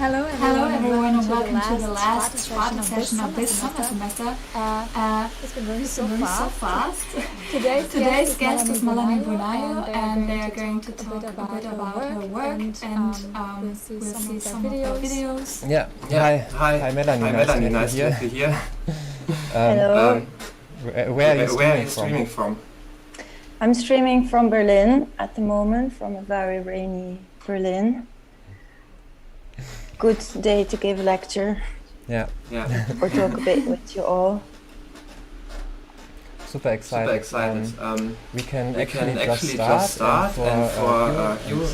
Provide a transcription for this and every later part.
Hello everyone, and welcome to the last Sparta session of this summer semester. It's been going so fast. Today's guest is Melanie Bonajo, and they are going to talk a bit about her work, and we'll see some of her videos. Yeah. Hi Melanie, nice to meet you here. Hello. Where are you streaming from? I'm streaming from Berlin at the moment, from a very rainy Berlin. Good day to give a lecture. Yeah. Or talk a bit with you all. Super excited. We can actually just start, and for you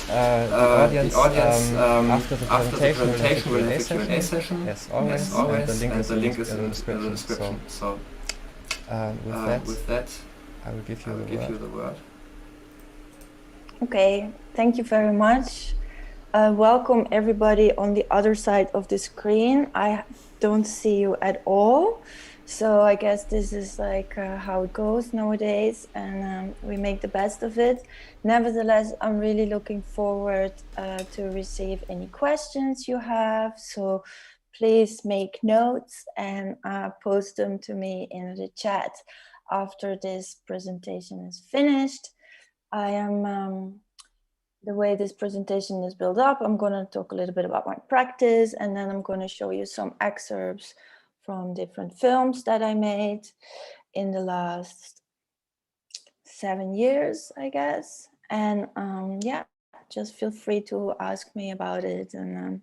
the audience after the presentation will have a Q&A session. Yes, always. And the link is in the description. So with that, I will give you the word. Okay, thank you very much. Welcome everybody on the other side of the screen. I don't see you at all, so I guess this is like how it goes nowadays, and we make the best of it. Nevertheless, I'm really looking forward to receive any questions you have, so please make notes and post them to me in the chat after this presentation is finished. The way this presentation is built up, I'm going to talk a little bit about my practice, and then I'm going to show you some excerpts from different films that I made in the last 7 years, I guess. And yeah, just feel free to ask me about it, and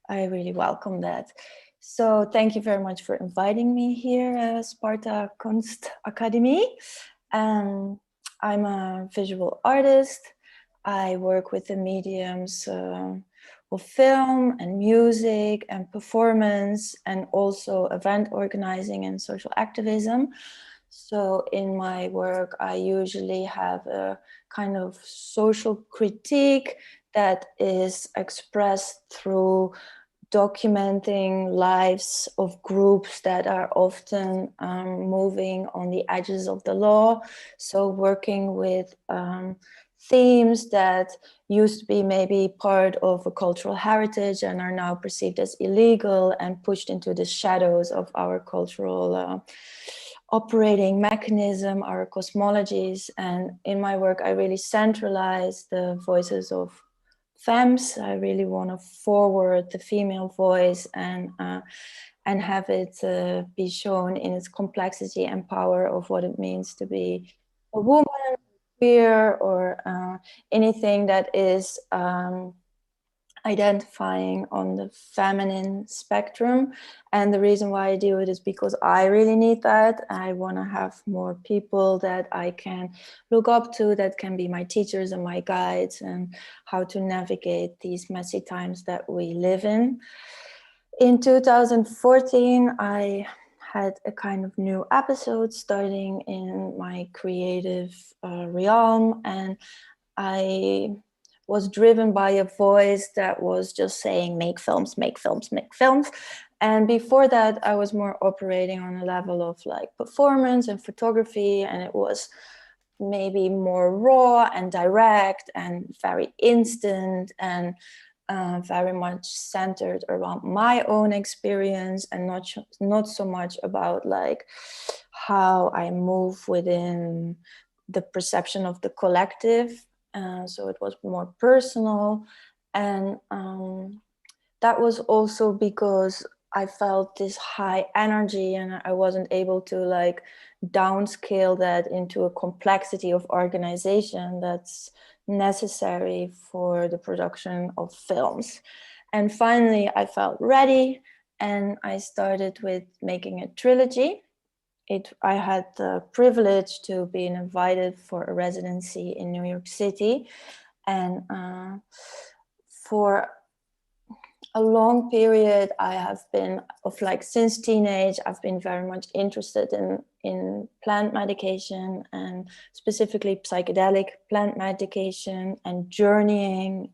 I really welcome that. So thank you very much for inviting me here at Sparta Kunstakademie. I'm a visual artist. I work with the mediums of film and music and performance, and also event organizing and social activism. So in my work, I usually have a kind of social critique that is expressed through documenting lives of groups that are often moving on the edges of the law. So working with themes that used to be maybe part of a cultural heritage and are now perceived as illegal and pushed into the shadows of our cultural operating mechanism, our cosmologies. And in my work, I really centralize the voices of femmes. I really want to forward the female voice and have it be shown in its complexity and power of what it means to be a woman, queer, or anything that is identifying on the feminine spectrum. And the reason why I do it is because I really need that. I want to have more people that I can look up to, that can be my teachers and my guides, and how to navigate these messy times that we live in. In 2014, I had a kind of new episode starting in my creative realm, and I was driven by a voice that was just saying, make films, make films, make films. And before that, I was more operating on a level of like performance and photography, and it was maybe more raw and direct and very instant, and very much centered around my own experience, and not so much about like how I move within the perception of the collective. So it was more personal, And that was also because I felt this high energy and I wasn't able to like downscale that into a complexity of organization that's necessary for the production of films. And finally, I felt ready and I started with making a trilogy. I had the privilege to be invited for a residency in New York City. And for a long period, I have been, since teenage, I've been very much interested in plant medication and specifically psychedelic plant medication and journeying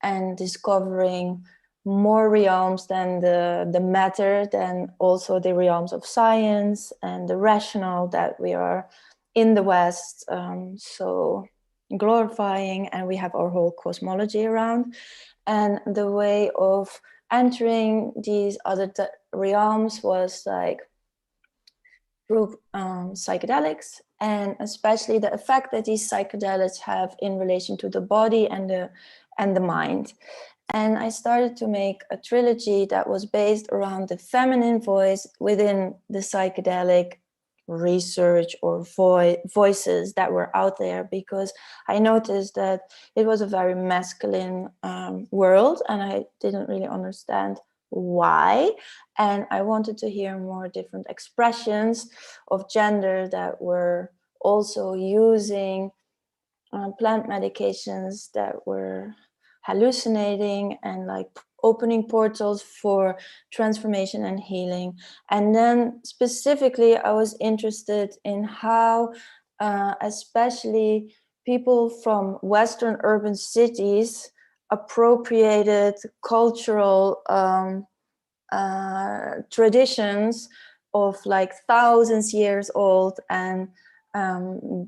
and discovering more realms than the matter, than also the realms of science and the rational that we are in the West so glorifying, and we have our whole cosmology around. And the way of entering these other realms was like through psychedelics, and especially the effect that these psychedelics have in relation to the body and the mind. And I started to make a trilogy that was based around the feminine voice within the psychedelic research or voices that were out there, because I noticed that it was a very masculine world and I didn't really understand why. And I wanted to hear more different expressions of gender that were also using plant medications that were hallucinating and like opening portals for transformation and healing. And then specifically, I was interested in how especially people from Western urban cities appropriated cultural traditions of like thousands years old and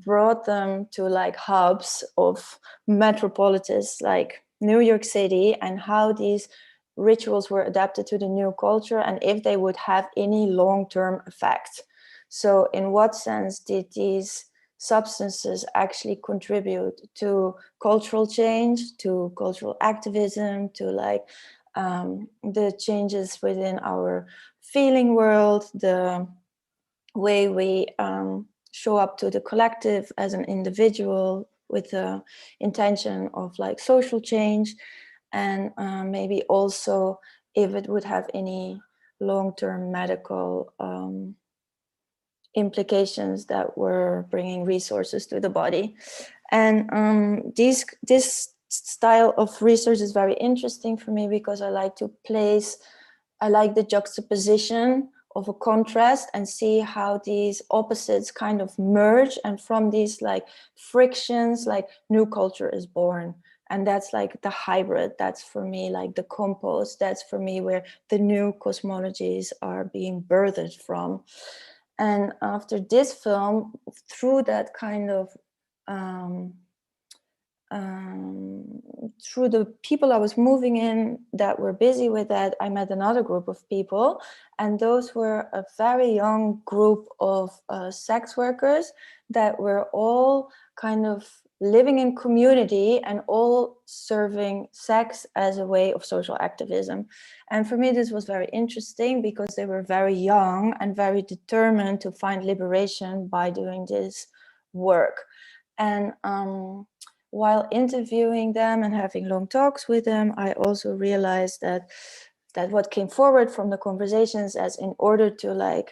brought them to like hubs of metropolises like New York City, and how these rituals were adapted to the new culture and if they would have any long-term effect. So in what sense did these substances actually contribute to cultural change, to cultural activism, to like the changes within our feeling world, the way we show up to the collective as an individual with the intention of like social change, and maybe also if it would have any long-term medical implications that were bringing resources to the body. And this style of research is very interesting for me because I like the juxtaposition of a contrast and see how these opposites kind of merge, and from these like frictions, like new culture is born. And that's like the hybrid. That's for me like the compost. That's for me where the new cosmologies are being birthed from. And after this film, through that kind of through the people I was moving in that were busy with that, I met another group of people, and those were a very young group of sex workers that were all kind of living in community and all serving sex as a way of social activism. And for me, this was very interesting because they were very young and very determined to find liberation by doing this work. And while interviewing them and having long talks with them, I also realized that what came forward from the conversations, as in order to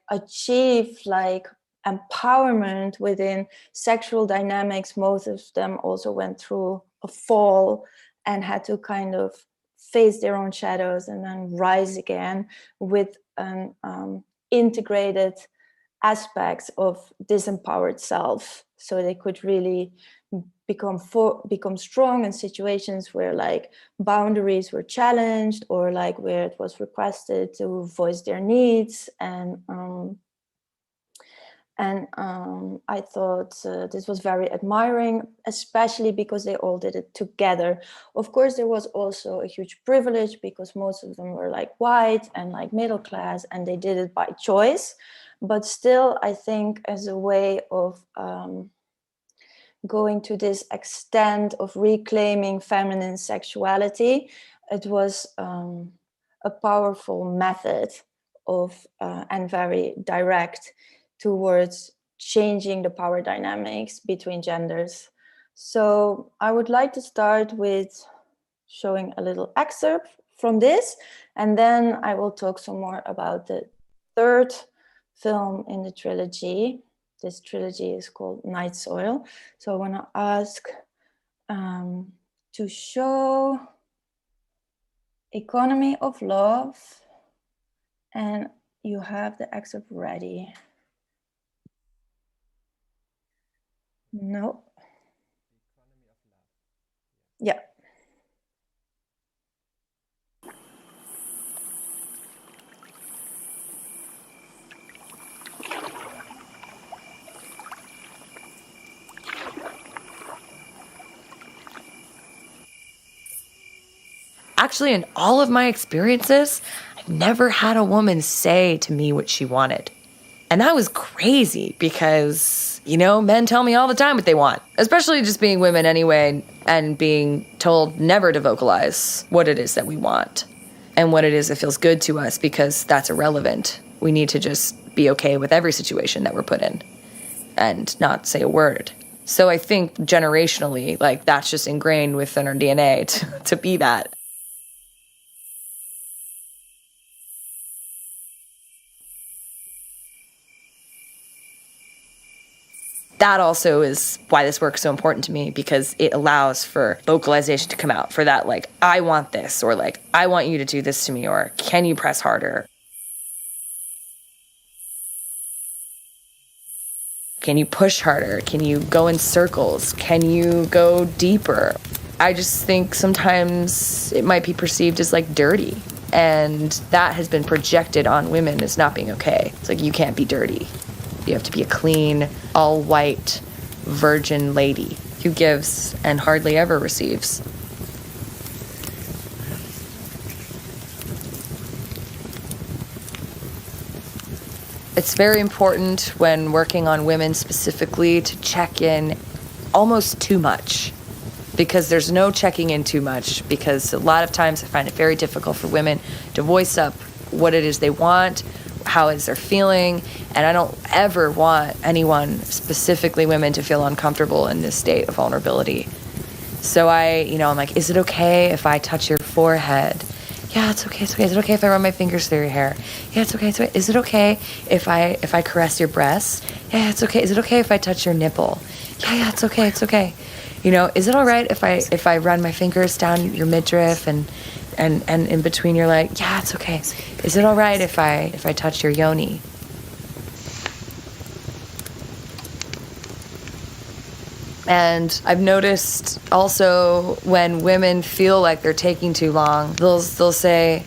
achieve like empowerment within sexual dynamics, most of them also went through a fall and had to kind of face their own shadows and then rise again with an integrated aspects of disempowered self, so they could really become strong in situations where like boundaries were challenged or like where it was requested to voice their needs. And I thought this was very admiring, especially because they all did it together. Of course, there was also a huge privilege because most of them were like white and like middle class, and they did it by choice. But still, I think as a way of going to this extent of reclaiming feminine sexuality, it was a powerful method of and very direct towards changing the power dynamics between genders. So I would like to start with showing a little excerpt from this, and then I will talk some more about the third film in the trilogy. This trilogy is called Night Soil. So I want to ask to show Economy of Love, and you have the excerpt ready. No. Yeah. Actually, in all of my experiences, I've never had a woman say to me what she wanted. And that was crazy because, you know, men tell me all the time what they want, especially just being women anyway, and being told never to vocalize what it is that we want and what it is that feels good to us, because that's irrelevant. We need to just be okay with every situation that we're put in and not say a word. So I think generationally, like, that's just ingrained within our DNA to be that. That also is why this work is so important to me, because it allows for vocalization to come out, for that, like, I want this, or like, I want you to do this to me, or can you press harder? Can you push harder? Can you go in circles? Can you go deeper? I just think sometimes it might be perceived as like dirty, and that has been projected on women as not being okay. It's like, you can't be dirty. You have to be a clean, all-white, virgin lady who gives and hardly ever receives. It's very important when working on women specifically to check in almost too much, because there's no checking in too much, because a lot of times I find it very difficult for women to voice up what it is they want, how is they're feeling, and I don't ever want anyone, specifically women, to feel uncomfortable in this state of vulnerability. So I'm like, is it okay if I touch your forehead? Yeah, it's okay, it's okay. Is it okay if I run my fingers through your hair? Yeah, it's okay, it's okay. Is it okay if I caress your breasts? Yeah, it's okay. Is it okay if I touch your nipple? Yeah, it's okay, it's okay. You know, is it all right if I run my fingers down your midriff and in between your leg? Yeah, it's okay. Is it all right if I touch your yoni? And I've noticed also when women feel like they're taking too long, they'll say,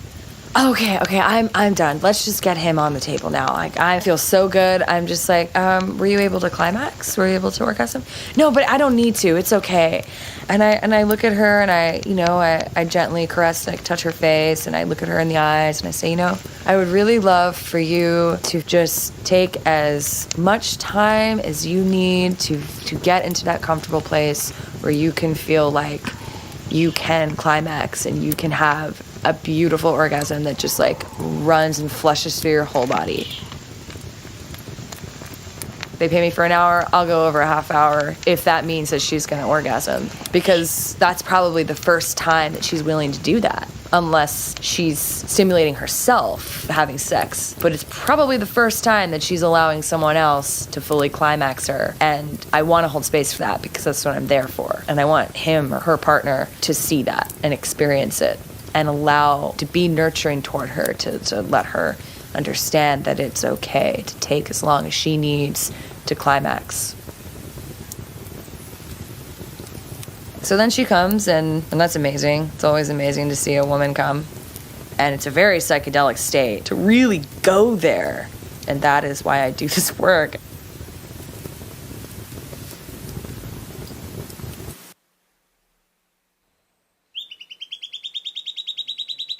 okay, I'm done. Let's just get him on the table now. Like, I feel so good. I'm just like, were you able to climax? Were you able to orgasm? No, but I don't need to. It's okay. And I look at her and I gently caress, like, touch her face, and I look at her in the eyes and I say, I would really love for you to just take as much time as you need to get into that comfortable place where you can feel like you can climax and you can have a beautiful orgasm that just like runs and flushes through your whole body. They pay me for an hour, I'll go over a half hour if that means that she's gonna orgasm, because that's probably the first time that she's willing to do that, unless she's stimulating herself having sex. But it's probably the first time that she's allowing someone else to fully climax her, and I want to hold space for that because that's what I'm there for, and I want him or her partner to see that and experience it and allow to be nurturing toward her, to let her understand that it's okay to take as long as she needs to climax. So then she comes, and that's amazing. It's always amazing to see a woman come. And it's a very psychedelic state to really go there. And that is why I do this work.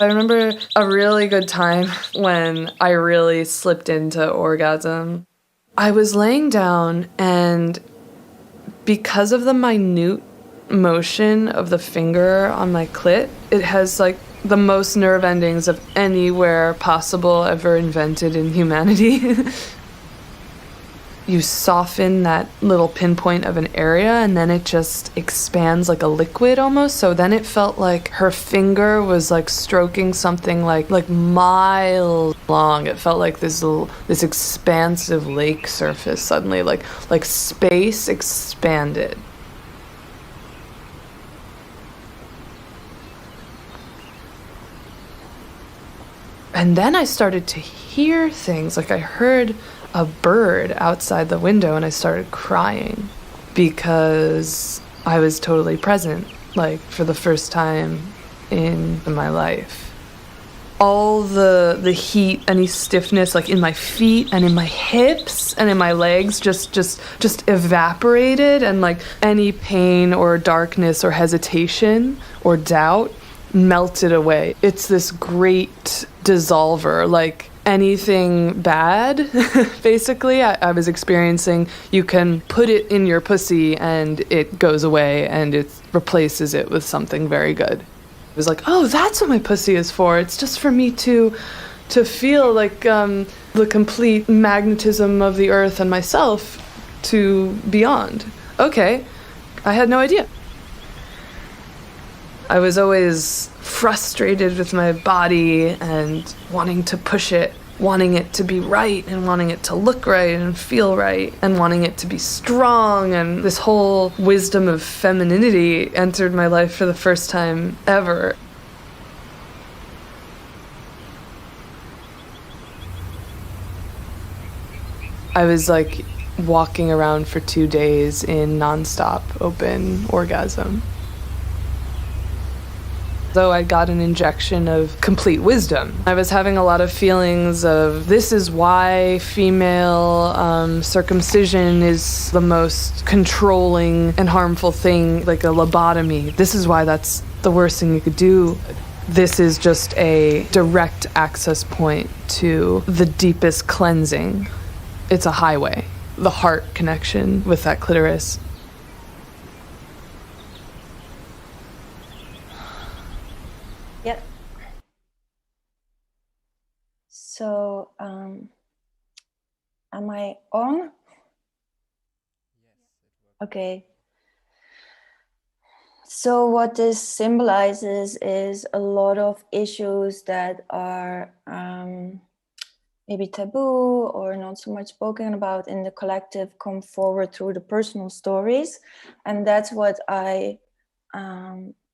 I remember a really good time when I really slipped into orgasm. I was laying down and because of the minute motion of the finger on my clit, it has like the most nerve endings of anywhere possible ever invented in humanity. You soften that little pinpoint of an area and then it just expands like a liquid almost. So then it felt like her finger was like stroking something like miles long. It felt like this expansive lake surface suddenly, like space expanded. And then I started to hear things, like I heard a bird outside the window and I started crying because I was totally present, like for the first time in my life. All the heat, any stiffness, like in my feet and in my hips and in my legs just evaporated, and like any pain or darkness or hesitation or doubt melted away. It's this great dissolver, like anything bad, basically, I was experiencing. You can put it in your pussy and it goes away and it replaces it with something very good. It was like, oh, that's what my pussy is for. It's just for me to feel like the complete magnetism of the earth and myself to beyond. Okay, I had no idea. I was always frustrated with my body and wanting to push it, wanting it to be right and wanting it to look right and feel right and wanting it to be strong, and this whole wisdom of femininity entered my life for the first time ever. I was like walking around for 2 days in nonstop open orgasm. Though I got an injection of complete wisdom. I was having a lot of feelings of, this is why female circumcision is the most controlling and harmful thing, like a lobotomy. This is why that's the worst thing you could do. This is just a direct access point to the deepest cleansing. It's a highway, the heart connection with that clitoris. Yep. So, am I on? Okay. So what this symbolizes is a lot of issues that are maybe taboo or not so much spoken about in the collective come forward through the personal stories. And that's what I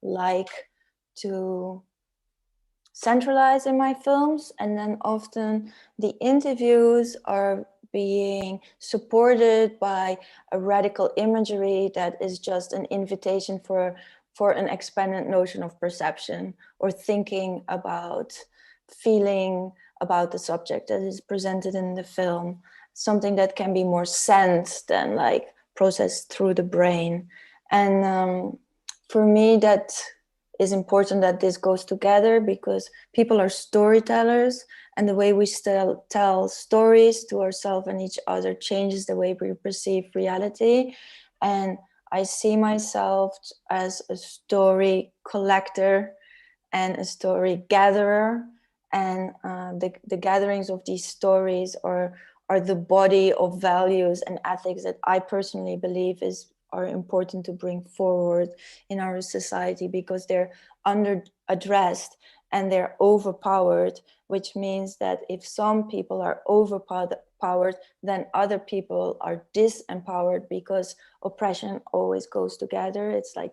like to centralize in my films. And then often the interviews are being supported by a radical imagery that is just an invitation for an expanded notion of perception or thinking about, feeling about the subject that is presented in the film, something that can be more sensed than like processed through the brain. And for me, that is important that this goes together, because people are storytellers, and the way we still tell stories to ourselves and each other changes the way we perceive reality. And I see myself as a story collector and a story gatherer, and the gatherings of these stories are the body of values and ethics that I personally believe are important to bring forward in our society, because they're under-addressed and they're overpowered, which means that if some people are overpowered, then other people are disempowered, because oppression always goes together. It's like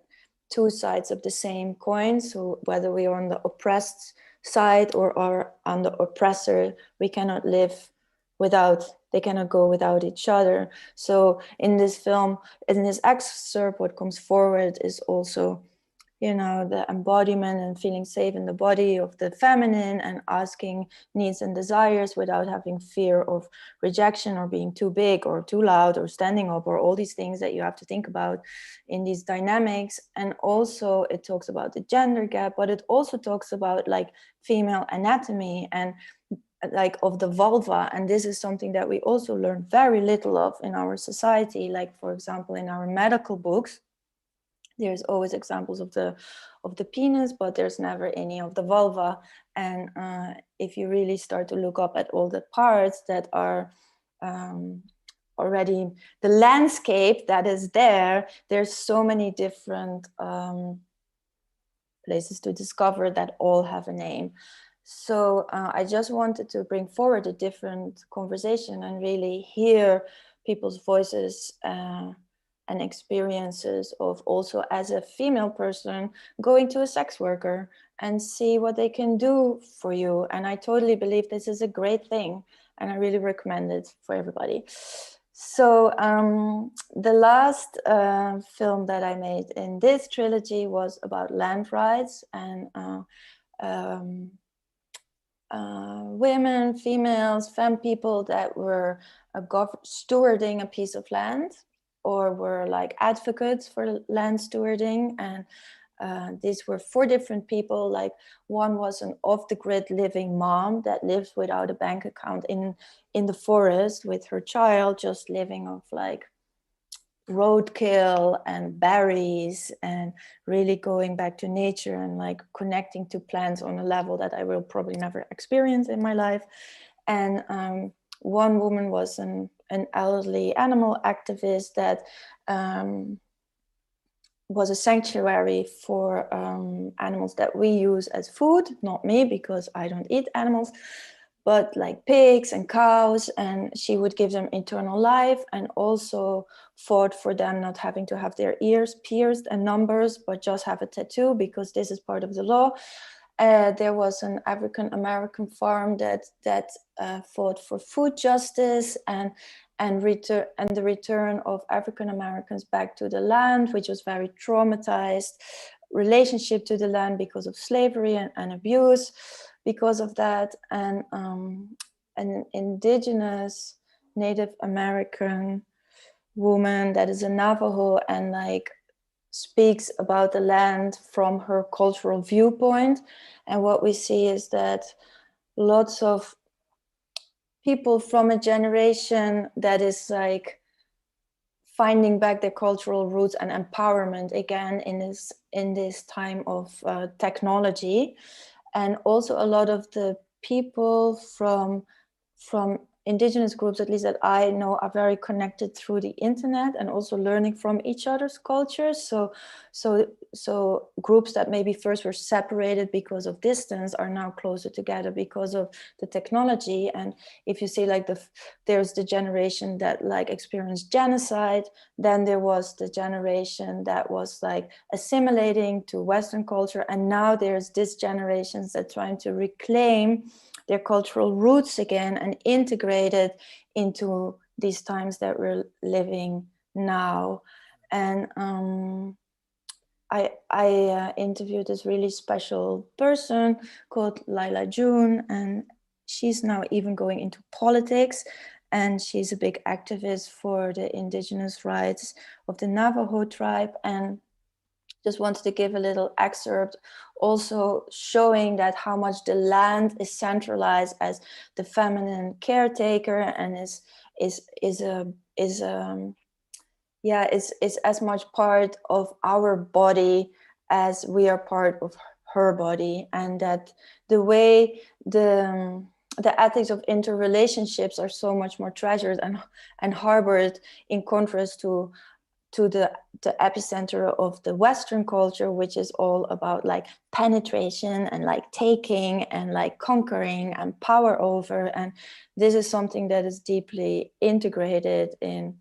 two sides of the same coin. So whether we are on the oppressed side or are on the oppressor, we cannot live without, they cannot go without each other. So in this film, in this excerpt, what comes forward is also, you know, the embodiment and feeling safe in the body of the feminine, and asking needs and desires without having fear of rejection or being too big or too loud or standing up, or all these things that you have to think about in these dynamics. And also it talks about the gender gap, but it also talks about like female anatomy and like of the vulva, and this is something that we also learn very little of in our society. Like, for example, in our medical books, there's always examples of the penis, but there's never any of the vulva. And if you really start to look up at all the parts that are already the landscape that is there, there's so many different places to discover that all have a name. So I just wanted to bring forward a different conversation and really hear people's voices and experiences of also as a female person going to a sex worker and see what they can do for you. And I totally believe this is a great thing, and I really recommend it for everybody. So the last film that I made in this trilogy was about land rights and women, females, femme people that were stewarding a piece of land, or were like advocates for land stewarding. And these were 4 different people. Like, one was an off-the-grid living mom that lives without a bank account in the forest with her child, just living off like roadkill and berries, and really going back to nature and like connecting to plants on a level that I will probably never experience in my life. And one woman was an elderly animal activist that was a sanctuary for animals that we use as food, not me because I don't eat animals, but like pigs and cows, and she would give them eternal life, and also fought for them not having to have their ears pierced and numbers, but just have a tattoo, because this is part of the law. There was an African American farm that fought for food justice and the return of African Americans back to the land, which was very traumatized relationship to the land because of slavery and abuse because of that. And an indigenous Native American woman that is a Navajo and like speaks about the land from her cultural viewpoint. And what we see is that lots of people from a generation that is like finding back their cultural roots and empowerment again in this time of technology. And also a lot of the people from indigenous groups, at least that I know, are very connected through the internet and also learning from each other's cultures. So groups that maybe first were separated because of distance are now closer together because of the technology. And if you see like there's the generation that like experienced genocide, then there was the generation that was like assimilating to Western culture, and now there's this generations that trying to reclaim their cultural roots again and integrate it into these times that we're living now. And I interviewed this really special person called Laila June, and she's now even going into politics, and she's a big activist for the indigenous rights of the Navajo tribe. And just wanted to give a little excerpt also showing that how much the land is centralized as the feminine caretaker and is as much part of our body as we are part of her body, and that the way the ethics of interrelationships are so much more treasured and harbored, in contrast to the epicenter of the Western culture, which is all about like penetration and like taking and like conquering and power over. And this is something that is deeply integrated in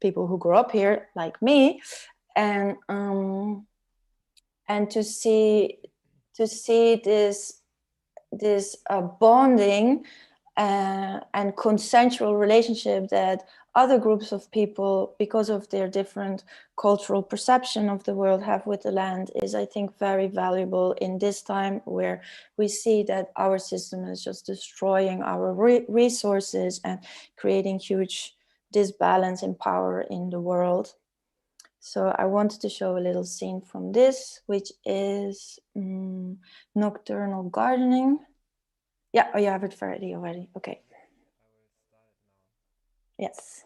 people who grew up here like me. And to see this bonding and consensual relationship that other groups of people, because of their different cultural perception of the world, have with the land is, I think, very valuable in this time where we see that our system is just destroying our resources and creating huge disbalance in power in the world. So I wanted to show a little scene from this, which is nocturnal gardening. Yeah, oh, you have it ready already. Okay. Yes.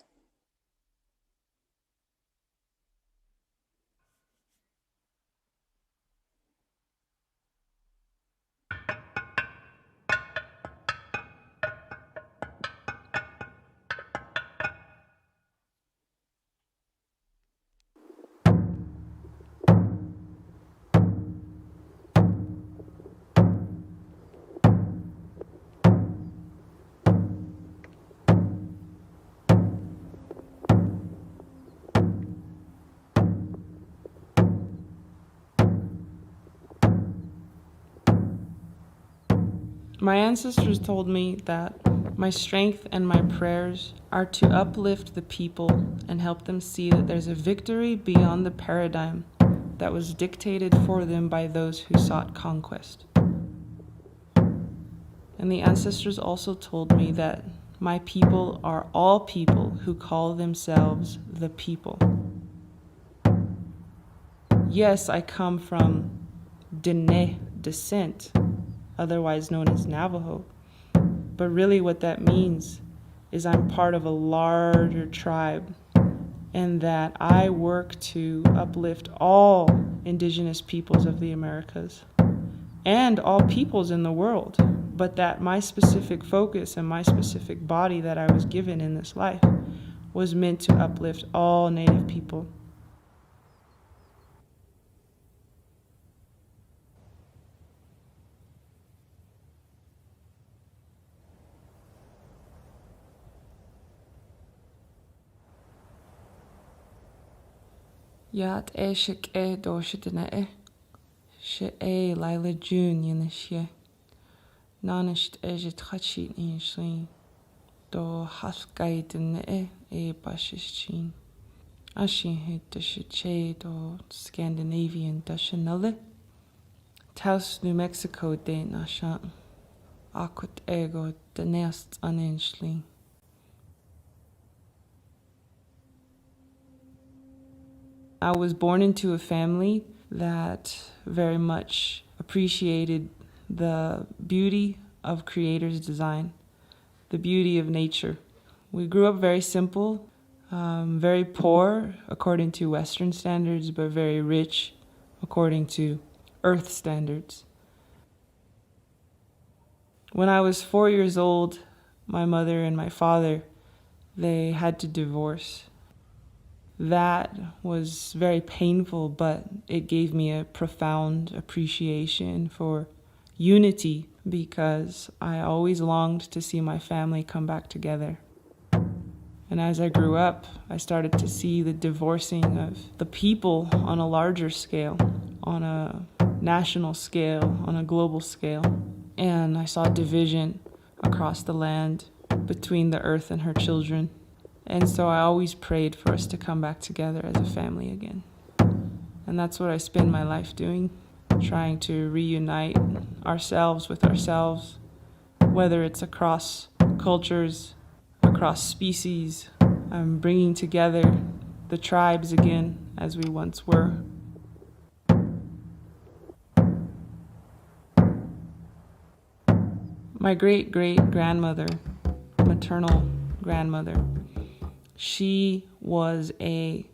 My ancestors told me that my strength and my prayers are to uplift the people and help them see that there's a victory beyond the paradigm that was dictated for them by those who sought conquest. And the ancestors also told me that my people are all people who call themselves the people. Yes, I come from Dene descent, otherwise known as Navajo. But really what that means is I'm part of a larger tribe, and that I work to uplift all indigenous peoples of the Americas and all peoples in the world, but that my specific focus and my specific body that I was given in this life was meant to uplift all Native people. Yat eshik e doshitane e, she e Lila June yinishe, nanisht ejit hachit nishlin, do haskaitane e bashishchin. Ashin hit the shade do Scandinavian dashanale. Taos New Mexico de nashan. Akut ego the nest uninchling. I was born into a family that very much appreciated the beauty of creator's design, the beauty of nature. We grew up very simple, very poor according to Western standards, but very rich according to Earth standards. When I was 4 years old, my mother and my father, they had to divorce. That was very painful, but it gave me a profound appreciation for unity because I always longed to see my family come back together. And as I grew up, I started to see the divorcing of the people on a larger scale, on a national scale, on a global scale. And I saw division across the land between the earth and her children. And so I always prayed for us to come back together as a family again. And that's what I spend my life doing, trying to reunite ourselves with ourselves, whether it's across cultures, across species. I'm bringing together the tribes again as we once were. My great-great-grandmother, maternal grandmother, she was a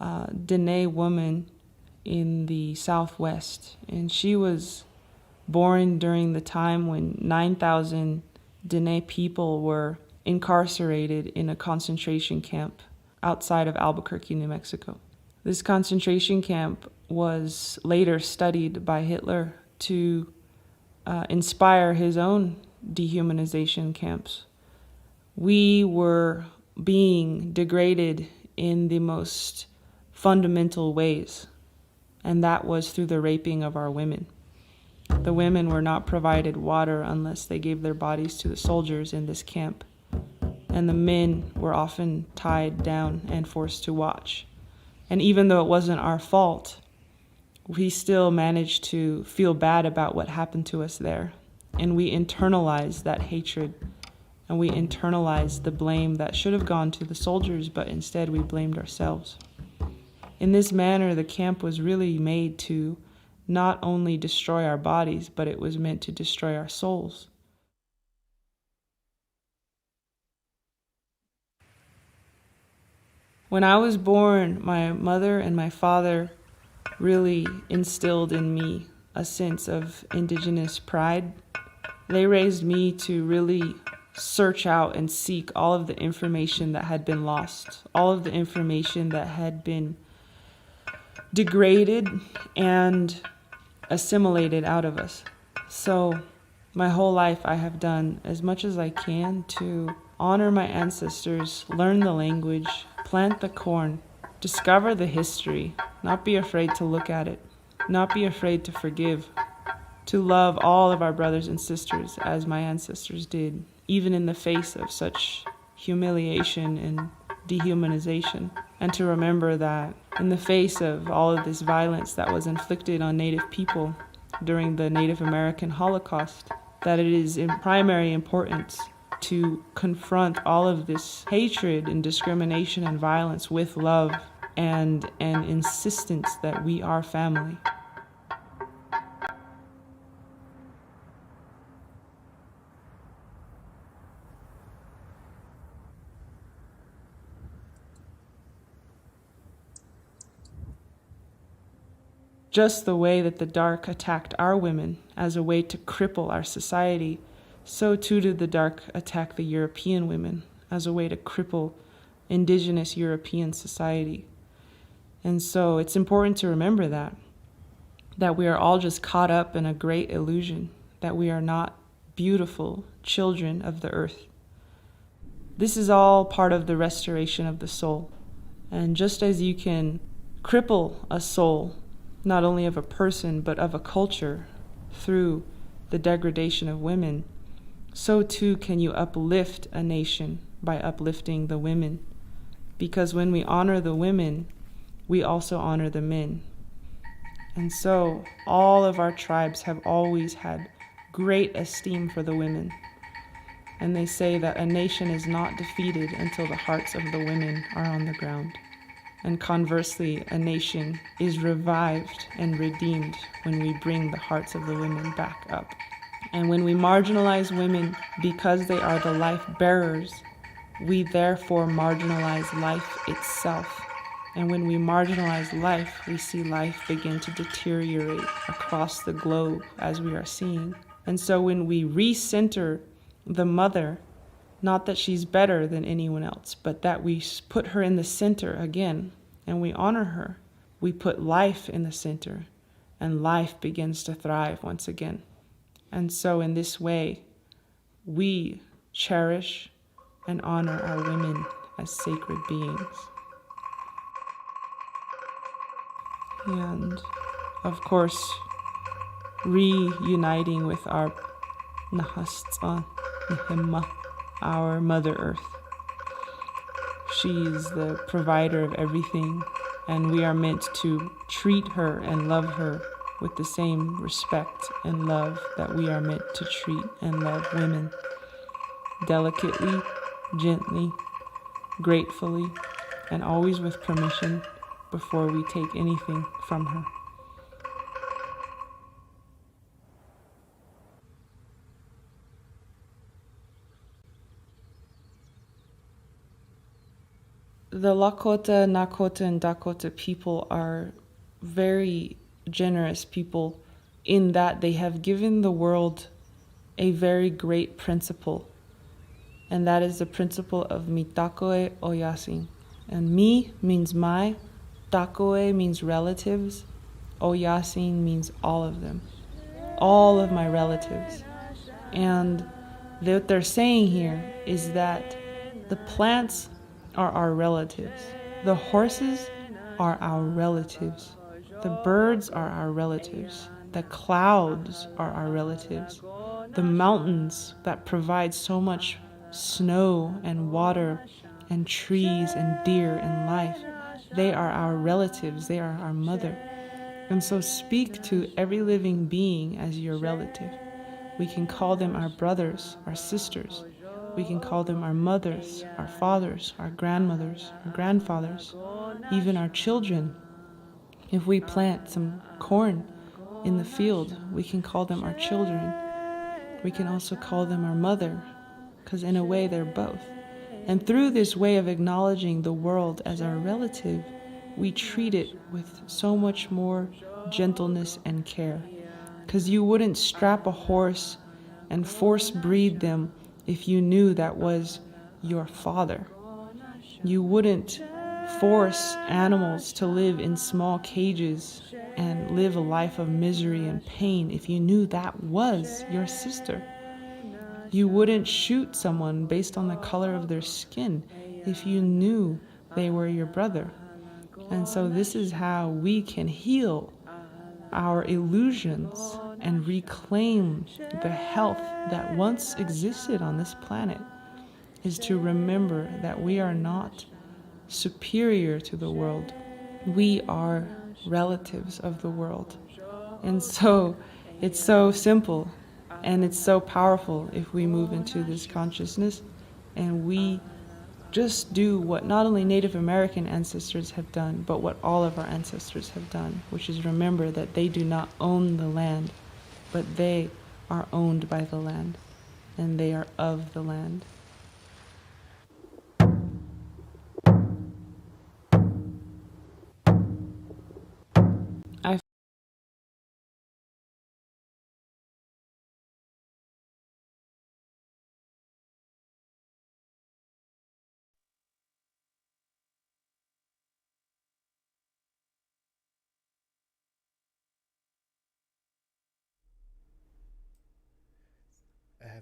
Dene woman in the Southwest, and she was born during the time when 9,000 Dene people were incarcerated in a concentration camp outside of Albuquerque, New Mexico. This concentration camp was later studied by Hitler to inspire his own dehumanization camps. We were being degraded in the most fundamental ways, and that was through the raping of our women. The women were not provided water unless they gave their bodies to the soldiers in this camp, and the men were often tied down and forced to watch. And even though it wasn't our fault, we still managed to feel bad about what happened to us there, and we internalized that hatred. And we internalized the blame that should have gone to the soldiers, but instead we blamed ourselves. In this manner, the camp was really made to not only destroy our bodies, but it was meant to destroy our souls. When I was born, my mother and my father really instilled in me a sense of indigenous pride. They raised me to really search out and seek all of the information that had been lost, all of the information that had been degraded and assimilated out of us. So my whole life I have done as much as I can to honor my ancestors, learn the language, plant the corn, discover the history, not be afraid to look at it, not be afraid to forgive, to love all of our brothers and sisters as my ancestors did, even in the face of such humiliation and dehumanization, and to remember that in the face of all of this violence that was inflicted on Native people during the Native American Holocaust, that it is in primary importance to confront all of this hatred and discrimination and violence with love and an insistence that we are family. Just the way that the dark attacked our women as a way to cripple our society, so too did the dark attack the European women as a way to cripple indigenous European society. And so it's important to remember that we are all just caught up in a great illusion, that we are not beautiful children of the earth. This is all part of the restoration of the soul. And just as you can cripple a soul, not only of a person, but of a culture through the degradation of women, so too can you uplift a nation by uplifting the women. Because when we honor the women, we also honor the men. And so all of our tribes have always had great esteem for the women. And they say that a nation is not defeated until the hearts of the women are on the ground. And conversely, a nation is revived and redeemed when we bring the hearts of the women back up. And when we marginalize women because they are the life bearers, we therefore marginalize life itself. And when we marginalize life, we see life begin to deteriorate across the globe as we are seeing. And so when we recenter the mother, not that she's better than anyone else, but that we put her in the center again and we honor her. We put life in the center and life begins to thrive once again. And so in this way, we cherish and honor our women as sacred beings. And of course, reuniting with our Nahastsan, Nihimma, our Mother Earth. She's the provider of everything, and we are meant to treat her and love her with the same respect and love that we are meant to treat and love women. Delicately, gently, gratefully, and always with permission before we take anything from her. The Lakota, Nakota, and Dakota people are very generous people in that they have given the world a very great principle, and that is the principle of mitakoe oyasin. And mi means my, takoe means relatives, oyasin means all of them, all of my relatives. And what they're saying here is that the plants are our relatives. The horses are our relatives. The birds are our relatives. The clouds are our relatives. The mountains that provide so much snow and water and trees and deer and life, they are our relatives. They are our mother. And so speak to every living being as your relative. We can call them our brothers, our sisters. We can call them our mothers, our fathers, our grandmothers, our grandfathers, even our children. If we plant some corn in the field, we can call them our children. We can also call them our mother, because in a way they're both. And through this way of acknowledging the world as our relative, we treat it with so much more gentleness and care. Because you wouldn't strap a horse and force breed them if you knew that was your father. You wouldn't force animals to live in small cages and live a life of misery and pain if you knew that was your sister. You wouldn't shoot someone based on the color of their skin if you knew they were your brother. And so this is how we can heal our illusions and reclaim the health that once existed on this planet, is to remember that we are not superior to the world. We are relatives of the world. And so it's so simple and it's so powerful if we move into this consciousness and we just do what not only Native American ancestors have done, but what all of our ancestors have done, which is remember that they do not own the land, but they are owned by the land, and they are of the land.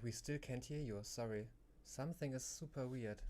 We still can't hear you, sorry. Something is super weird.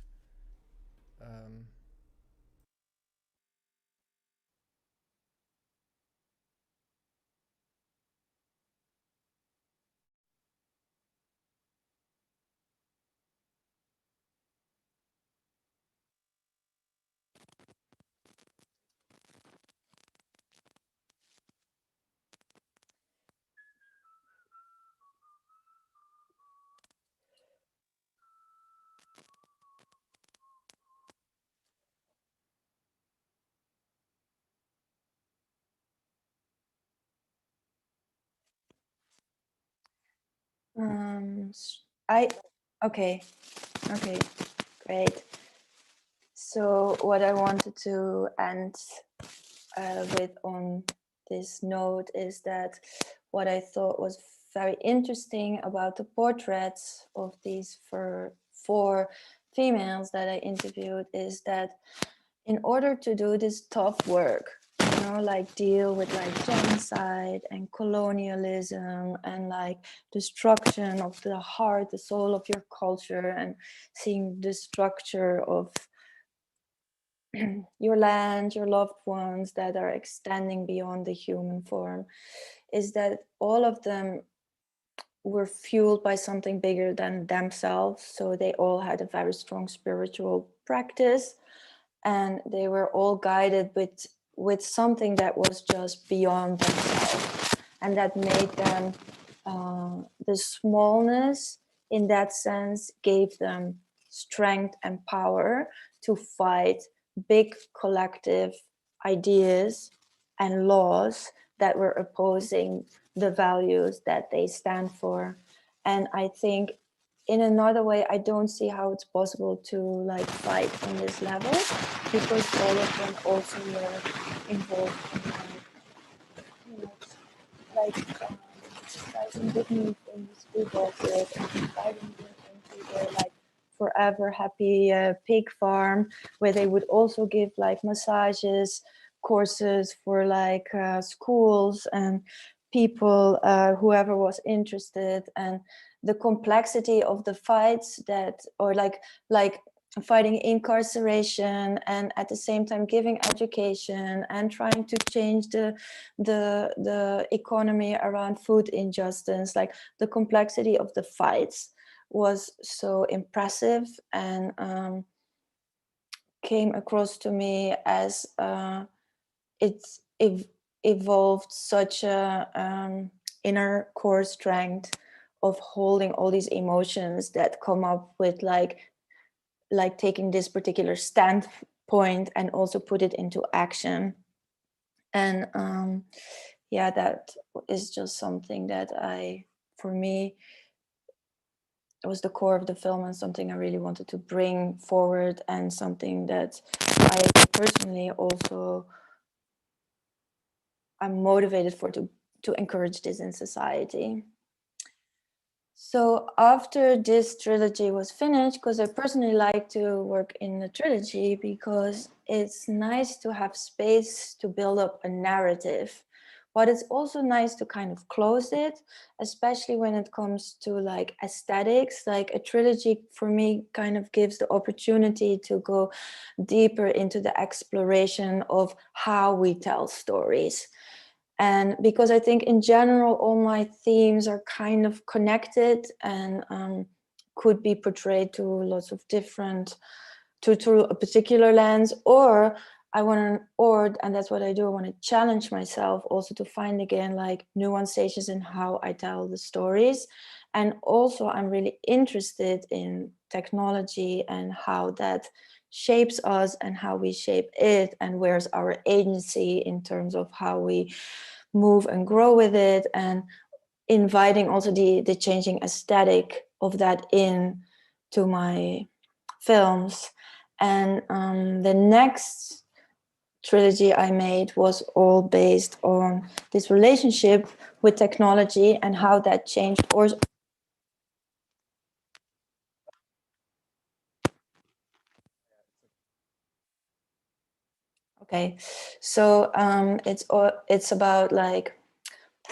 Okay, great. So what I wanted to end with on this note is that what I thought was very interesting about the portraits of these four females that I interviewed is that in order to do this tough work, like deal with like genocide and colonialism and like destruction of the heart, the soul of your culture, and seeing the structure of your land, your loved ones that are extending beyond the human form, is that all of them were fueled by something bigger than themselves. So they all had a very strong spiritual practice, and they were all guided with something that was just beyond themselves, and that made them the smallness in that sense gave them strength and power to fight big collective ideas and laws that were opposing the values that they stand for. And I think in another way, I don't see how it's possible to like fight on this level, because all of them also were involved in fighting good news in the school buses and inviting them into their like forever happy pig farm, where they would also give like massages courses for like schools and people, whoever was interested. And the complexity of the fights that, or like fighting incarceration and at the same time giving education and trying to change the economy around food injustice, like the complexity of the fights was so impressive and came across to me as it's evolved such a inner core strength of holding all these emotions that come up with like taking this particular standpoint and also put it into action. And yeah, that is just something that for me was the core of the film and something I really wanted to bring forward, and something that I personally also I'm motivated for to encourage this in society. So after this trilogy was finished, because I personally like to work in a trilogy because it's nice to have space to build up a narrative, but it's also nice to kind of close it, especially when it comes to like aesthetics. Like a trilogy for me kind of gives the opportunity to go deeper into the exploration of how we tell stories. And because I think in general, all my themes are kind of connected and could be portrayed to lots of different, through a particular lens, or and that's what I do, I want to challenge myself also to find again like nuances in how I tell the stories. And also I'm really interested in technology and how that shapes us and how we shape it, and where's our agency in terms of how we move and grow with it, and inviting also the changing aesthetic of that in to my films. And the next trilogy I made was all based on this relationship with technology and how that changed. Or okay, so it's about like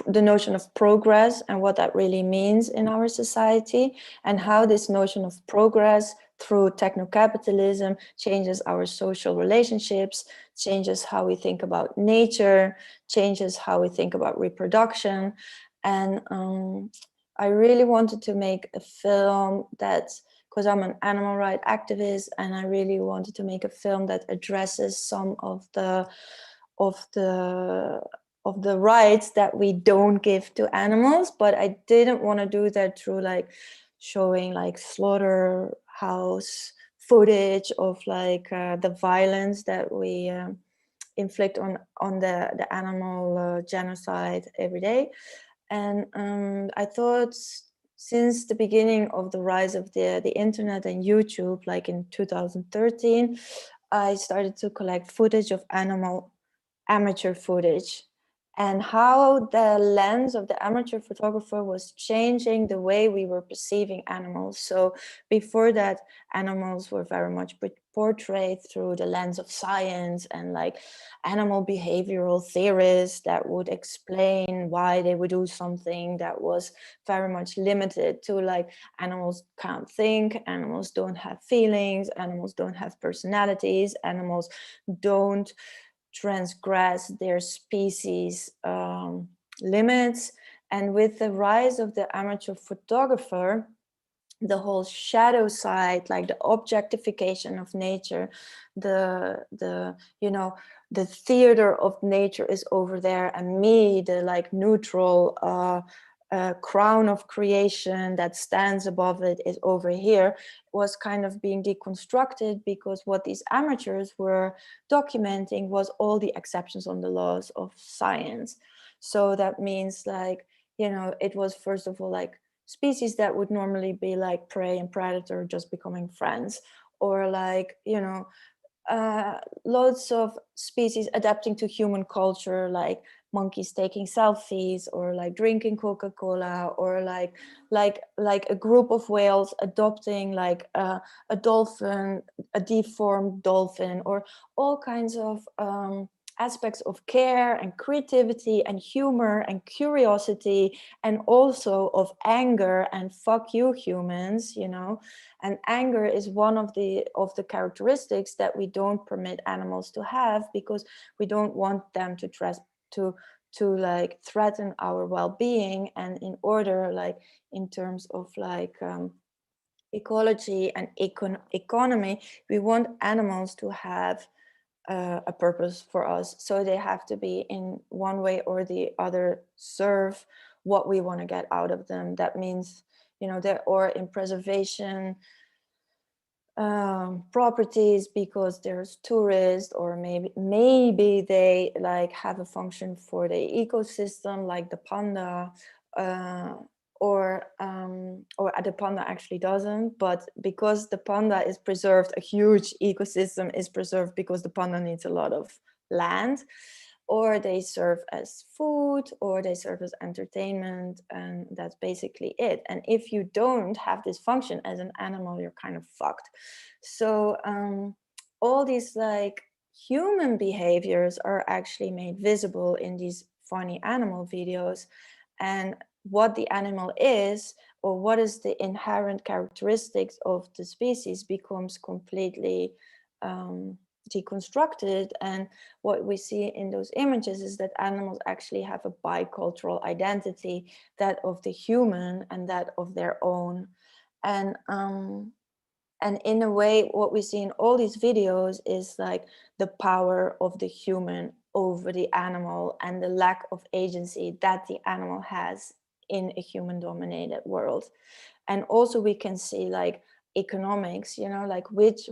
the notion of progress and what that really means in our society, and how this notion of progress through techno-capitalism changes our social relationships, changes how we think about nature, changes how we think about reproduction. And I really wanted to make a film that, because I'm an animal rights activist, and I really wanted to make a film that addresses some of the rights that we don't give to animals. But I didn't want to do that through like showing like slaughterhouse footage of like the violence that we inflict on the animal genocide every day. And I thought, since the beginning of the rise of the internet and YouTube, like in 2013, I started to collect footage of amateur footage, and how the lens of the amateur photographer was changing the way we were perceiving animals. So before that, animals were very much portrayed through the lens of science and like animal behavioral theorists that would explain why they would do something, that was very much limited to like animals can't think, animals don't have feelings, animals don't have personalities, animals don't transgress their species limits. And with the rise of the amateur photographer, the whole shadow side, like the objectification of nature, the you know, the theater of nature is over there, and me, the like neutral crown of creation that stands above it, is over here, was kind of being deconstructed, because what these amateurs were documenting was all the exceptions on the laws of science. So that means like, you know, it was first of all like species that would normally be like prey and predator just becoming friends, or like, you know, loads of species adapting to human culture, like monkeys taking selfies, or like drinking Coca-Cola, or like a group of whales adopting like a dolphin, a deformed dolphin, or all kinds of aspects of care and creativity and humor and curiosity, and also of anger and fuck you humans, you know. And anger is one of the characteristics that we don't permit animals to have, because we don't want them to like threaten our well-being. And in order, like in terms of like ecology and economy, we want animals to have a purpose for us. So they have to be, in one way or the other, serve what we want to get out of them. That means, you know, or in preservation properties, because there's tourists, or maybe they like have a function for the ecosystem, like the panda, or the panda actually doesn't, but because the panda is preserved, a huge ecosystem is preserved because the panda needs a lot of land, or they serve as food, or they serve as entertainment, and that's basically it. And if you don't have this function as an animal, you're kind of fucked. So all these like human behaviors are actually made visible in these funny animal videos, and what the animal is, or what is the inherent characteristics of the species, becomes completely deconstructed. And what we see in those images is that animals actually have a bicultural identity, that of the human and that of their own. And in a way, what we see in all these videos is like the power of the human over the animal, and the lack of agency that the animal has in a human dominated world. And also we can see like economics, you know, like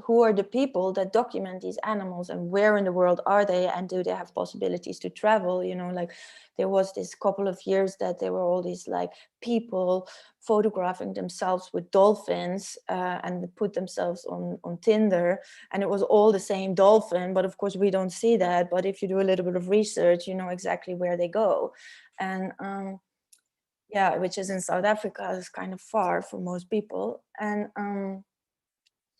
who are the people that document these animals, and where in the world are they, and do they have possibilities to travel? You know, like there was this couple of years that there were all these like people photographing themselves with dolphins and put themselves on Tinder, and it was all the same dolphin, but of course we don't see that. But if you do a little bit of research, you know exactly where they go. And yeah, which is in South Africa, is kind of far for most people. And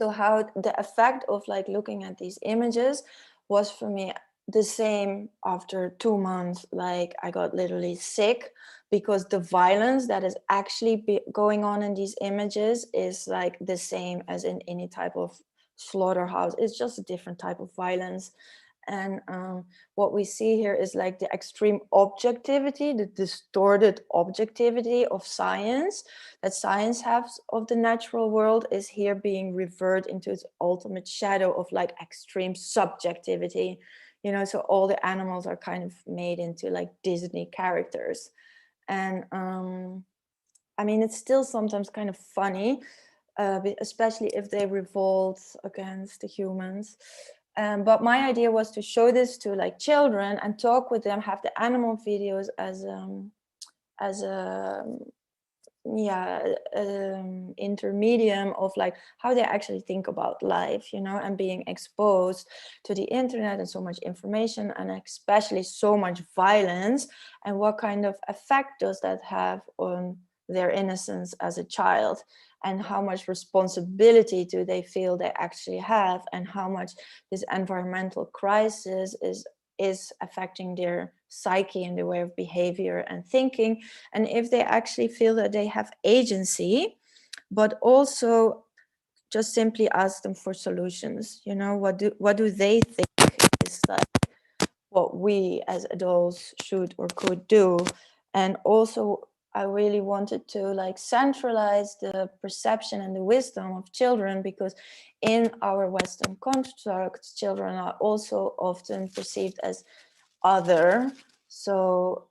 so how the effect of like looking at these images was for me the same after 2 months. Like I got literally sick, because the violence that is actually going on in these images is like the same as in any type of slaughterhouse. It's just a different type of violence. And what we see here is like the extreme objectivity, the distorted objectivity of science, that science has of the natural world, is here being reverted into its ultimate shadow of like extreme subjectivity. You know, so all the animals are kind of made into like Disney characters. And I mean, it's still sometimes kind of funny, especially if they revolt against the humans. But my idea was to show this to like children and talk with them, have the animal videos as a intermedium of like how they actually think about life, you know, and being exposed to the internet and so much information, and especially so much violence, and what kind of effect does that have on their innocence as a child, and how much responsibility do they feel they actually have, and how much this environmental crisis is affecting their psyche and their way of behavior and thinking, and if they actually feel that they have agency. But also just simply ask them for solutions. You know, what do they think is like what we as adults should or could do? And also I really wanted to like centralize the perception and the wisdom of children, because in our Western construct, children are also often perceived as other. So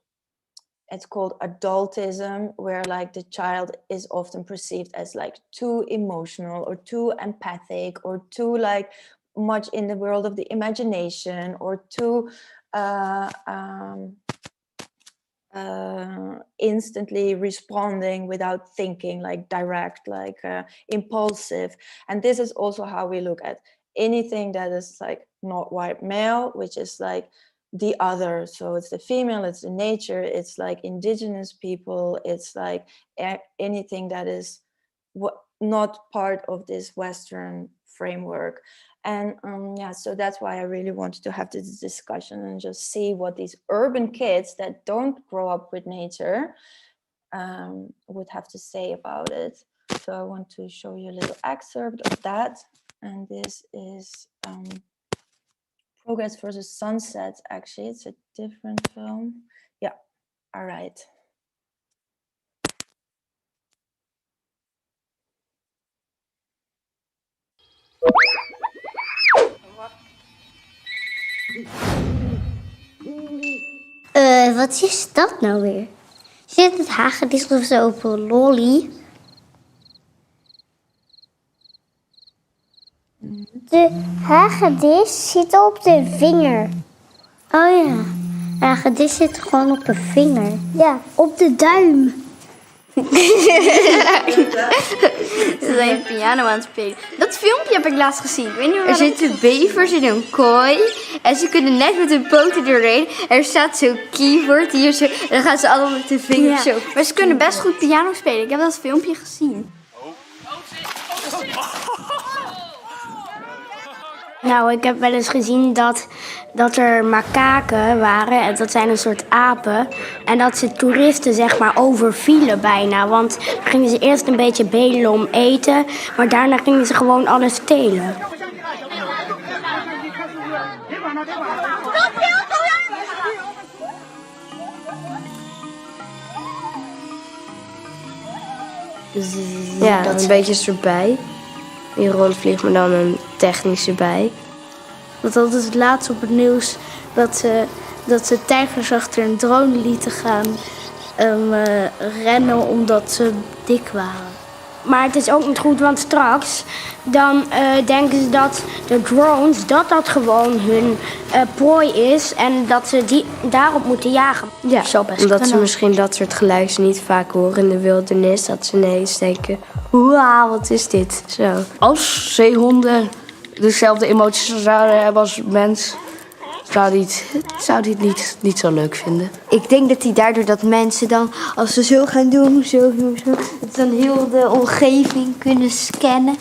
it's called adultism, where like the child is often perceived as like too emotional or too empathic or too like much in the world of the imagination, or too instantly responding without thinking, like direct, like impulsive. And this is also how we look at anything that is like not white male, which is like the other. So it's the female, it's the nature, it's like indigenous people, it's like anything that is not part of this Western framework. And yeah, so that's why I really wanted to have this discussion and just see what these urban kids that don't grow up with nature would have to say about it. So I want to show you a little excerpt of that. And this is Progress versus Sunset, actually. It's a different film. Yeah, all right. Wat is dat nou weer? Zit het hagedis of zo op een lolly? De hagedis zit op de vinger. Oh ja, de hagedis zit gewoon op een vinger. Ja, op de duim. Ze zijn piano aan het spelen. Dat filmpje heb ik laatst gezien. Ik weet niet er zitten bevers in een kooi. En ze kunnen net met hun poten doorheen. Er staat zo'n keyboard hier zo. En dan gaan ze allemaal met hun vingers zo. Maar ze kunnen best goed piano spelen. Ik heb dat filmpje gezien. Nou, ik heb wel eens gezien dat er makaken waren. En dat zijn een soort apen. En dat ze toeristen zeg maar overvielen bijna. Want dan gingen ze eerst een beetje bedelen om eten. Maar daarna gingen ze gewoon alles stelen. Ja, een beetje erbij. Die rondvliegt, maar dan een technische bij. Want dat is het laatst op het nieuws dat ze tijgers achter een drone lieten gaan rennen omdat ze dik waren. Maar het is ook niet goed, want straks dan denken ze dat de drones dat gewoon hun prooi is en dat ze die daarop moeten jagen. Ja, omdat ze misschien dat soort geluiden niet vaak horen in de wildernis. Dat ze ineens denken, wauw, wat is dit? Zo. Als zeehonden dezelfde emoties zouden hebben als mens, zou die het niet zo leuk vinden. Ik denk dat hij daardoor dat mensen dan, als ze zo gaan doen, zo, dan heel de omgeving kunnen scannen.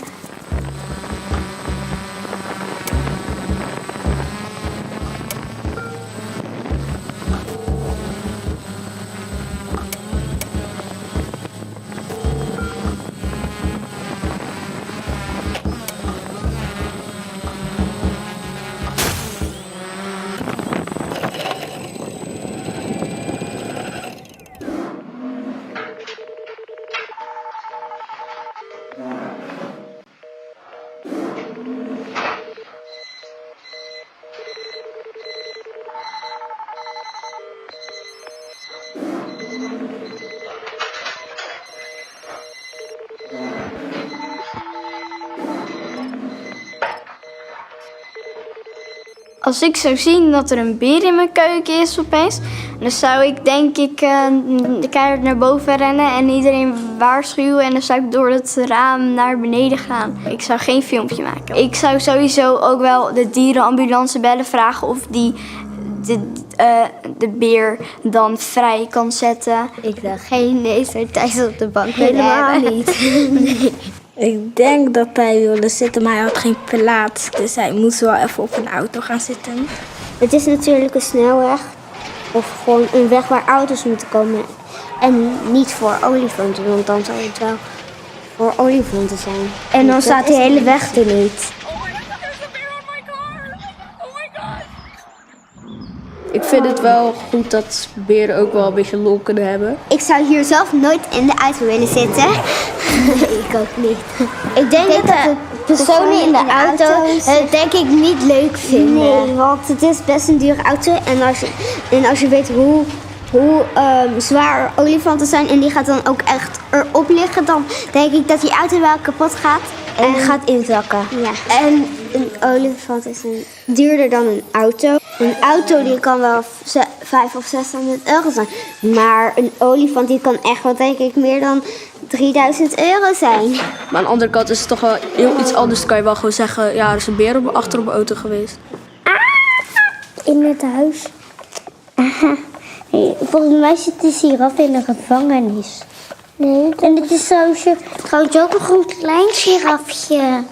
Als ik zou zien dat er een beer in mijn keuken is opeens, dan zou ik denk ik keihard naar boven rennen en iedereen waarschuwen. En dan zou ik door het raam naar beneden gaan. Ik zou geen filmpje maken. Ik zou sowieso ook wel de dierenambulance bellen, vragen of die de beer dan vrij kan zetten. Ik zou geen neus thuis op de bank Helemaal niet. Nee. Ik denk dat hij wilde zitten, maar hij had geen plaats. Dus hij moest wel even op een auto gaan zitten. Het is natuurlijk een snelweg. Of gewoon een weg waar auto's moeten komen. En niet voor olifanten, want dan zou het wel voor olifanten zijn. En dan staat die hele weg er niet. Ik vind het wel goed dat beren ook wel een beetje lol kunnen hebben. Ik zou hier zelf nooit in de auto willen zitten. Nee, ik ook niet. Ik denk dat de personen in de auto het denk ik niet leuk vinden. Nee, want het is best een dure auto. En als je weet hoe zwaar olifanten zijn en die gaat dan ook echt erop liggen, dan denk ik dat die auto wel kapot gaat. En gaat inzakken. Ja. En een olifant is duurder dan een auto. Een auto die kan wel 500 of 600 euro zijn. Maar een olifant die kan echt wel denk ik meer dan 3000 euro zijn. Maar aan de andere kant is het toch wel heel iets anders. Dan kan je wel gewoon zeggen, ja, er is een beer achter op de auto geweest. In het huis. Hey, volgens mij zit de giraf in een gevangenis. Nee, en het is trouwens ook een goed klein girafje.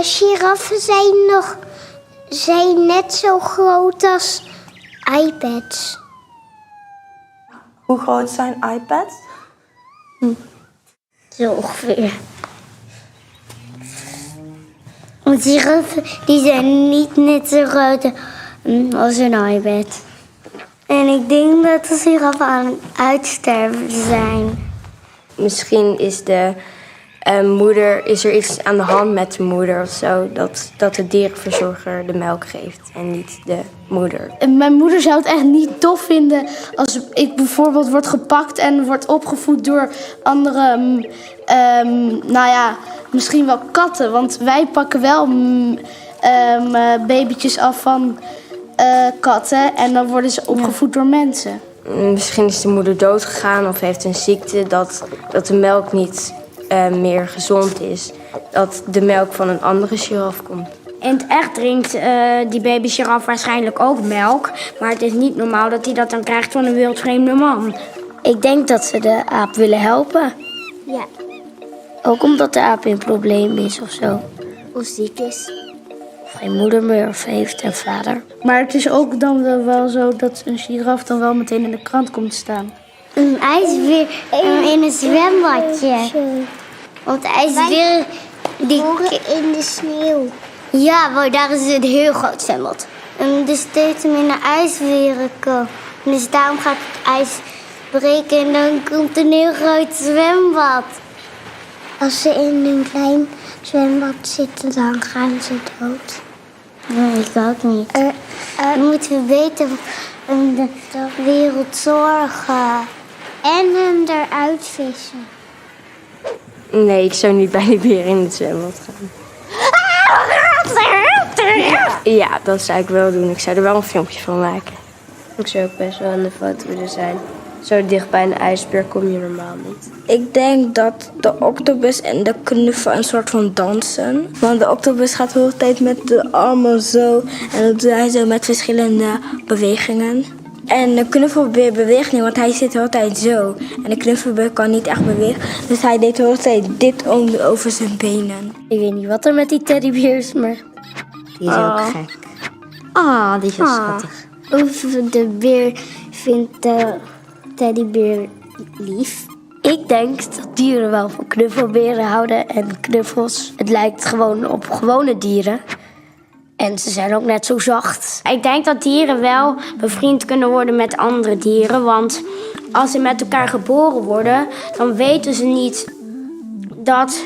Giraffen zijn net zo groot als iPads. Hoe groot zijn iPads? Zo ongeveer. Want giraffen die zijn niet net zo groot als een iPad. En ik denk dat de giraffen aan het uitsterven zijn. Misschien is is er iets aan de hand met de moeder of zo. Dat de dierenverzorger de melk geeft en niet de moeder. Mijn moeder zou het echt niet tof vinden als ik bijvoorbeeld word gepakt en word opgevoed door andere, misschien wel katten. Want wij pakken wel babytjes af van katten en dan worden ze opgevoed door mensen. Misschien is de moeder dood gegaan of heeft een ziekte dat de melk niet meer gezond is. Dat de melk van een andere giraf komt. In het echt drinkt die baby giraf waarschijnlijk ook melk. Maar het is niet normaal dat hij dat dan krijgt van een wildvreemde man. Ik denk dat ze de aap willen helpen. Ja. Ook omdat de aap in probleem is of zo. Of ziek is. Of geen moeder meer of heeft een vader. Maar het is ook dan wel zo dat een giraf dan wel meteen in de krant komt te staan. Een ijsbeer in een zwembadje. Want de ijsbeer die in de sneeuw. Ja, maar daar is een heel groot zwembad. En er steeds minder ijsberen komen. Dus daarom gaat het ijs breken en dan komt een heel groot zwembad. Als ze in een klein zwembad zitten, dan gaan ze dood. Nee, ik ook niet. Moeten we beter om de wereld zorgen. En hem eruit vissen. Nee, ik zou niet bij die beer in het zwembad gaan. Ja, dat zou ik wel doen. Ik zou er wel een filmpje van maken. Ik zou ook best wel aan de foto willen zijn. Zo dicht bij een ijsbeer kom je normaal niet. Ik denk dat de octopus en de knuffel een soort van dansen. Want de octopus gaat de hele tijd met de armen zo. En dat doet hij zo met verschillende bewegingen. En de knuffelbeer beweegt niet, want hij zit de hele tijd zo. En de knuffelbeer kan niet echt bewegen. Dus hij deed de hele tijd dit over zijn benen. Ik weet niet wat er met die teddybeer is, maar die is ook gek. Die is wel schattig. Of de beer vindt de teddybeer lief. Ik denk dat dieren wel van knuffelberen houden en knuffels. Het lijkt gewoon op gewone dieren. En ze zijn ook net zo zacht. Ik denk dat dieren wel bevriend kunnen worden met andere dieren. Want als ze met elkaar geboren worden, dan weten ze niet dat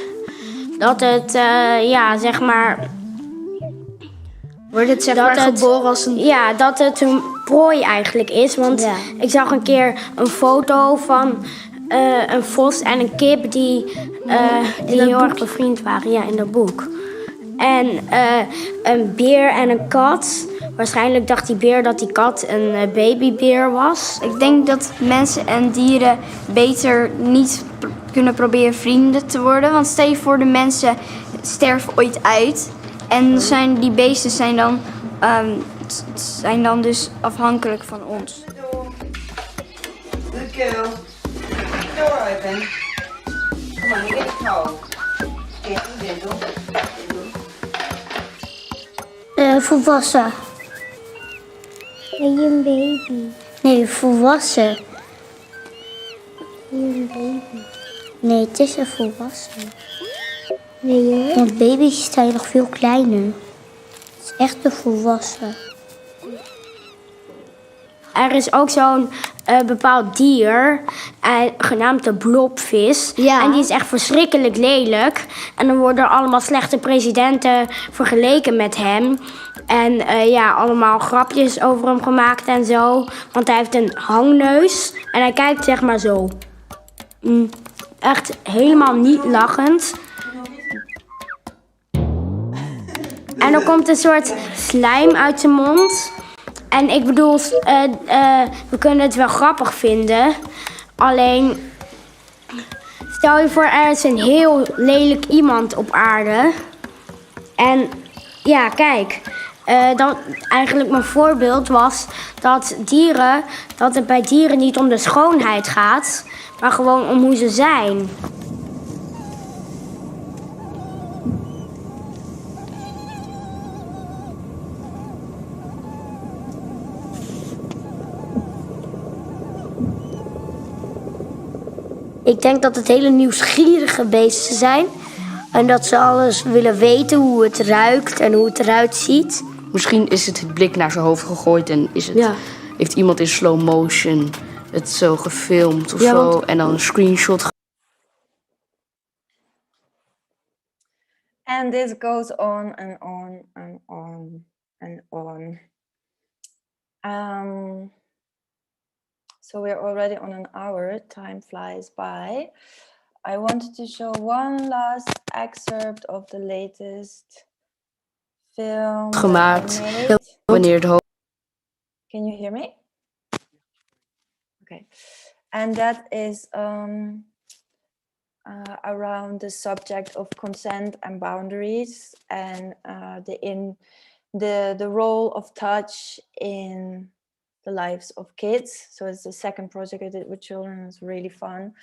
het, zeg maar... Wordt het geboren als een... Ja, dat het een prooi eigenlijk is. Want ik zag een keer een foto van een vos en een kip die heel erg bevriend waren. Ja, in dat boek. En een beer en een kat. Waarschijnlijk dacht die beer dat die kat een babybeer was. Ik denk dat mensen en dieren beter niet kunnen proberen vrienden te worden. Want stel je voor, de mensen sterven ooit uit. En die beesten zijn dan dus afhankelijk van ons. Good girl. Door open. Come on, you get cold. Yeah, Volwassen. Ben je een baby? Nee, volwassen. Ben je een baby? Nee, het is een volwassen. Nee hoor. Want baby's zijn nog veel kleiner. Het is echt een volwassen. Er is ook zo'n bepaald dier, genaamd de blobvis. Ja. En die is echt verschrikkelijk lelijk. En dan worden allemaal slechte presidenten vergeleken met hem. En allemaal grapjes over hem gemaakt en zo. Want hij heeft een hangneus. En hij kijkt zeg maar zo. Echt helemaal niet lachend. En dan komt een soort slijm uit zijn mond. En ik bedoel, we kunnen het wel grappig vinden. Alleen, stel je voor, er is een heel lelijk iemand op aarde. En ja, kijk, eigenlijk mijn voorbeeld was dat het bij dieren niet om de schoonheid gaat, maar gewoon om hoe ze zijn. Ik denk dat het hele nieuwsgierige beesten zijn. En dat ze alles willen weten, hoe het ruikt en hoe het eruit ziet. Misschien is het blik naar zijn hoofd gegooid en heeft iemand in slow motion het zo gefilmd of zo. En dan een screenshot. And this goes on and on and on and on. So we're already on an hour. Time flies by. I wanted to show one last excerpt of the latest film Gemaakt. that I made. Wanneer het hoofd. Can you hear me? Okay. And that is around the subject of consent and boundaries, and the role of touch in the lives of kids. So it's the second project I did with children. It's really fun.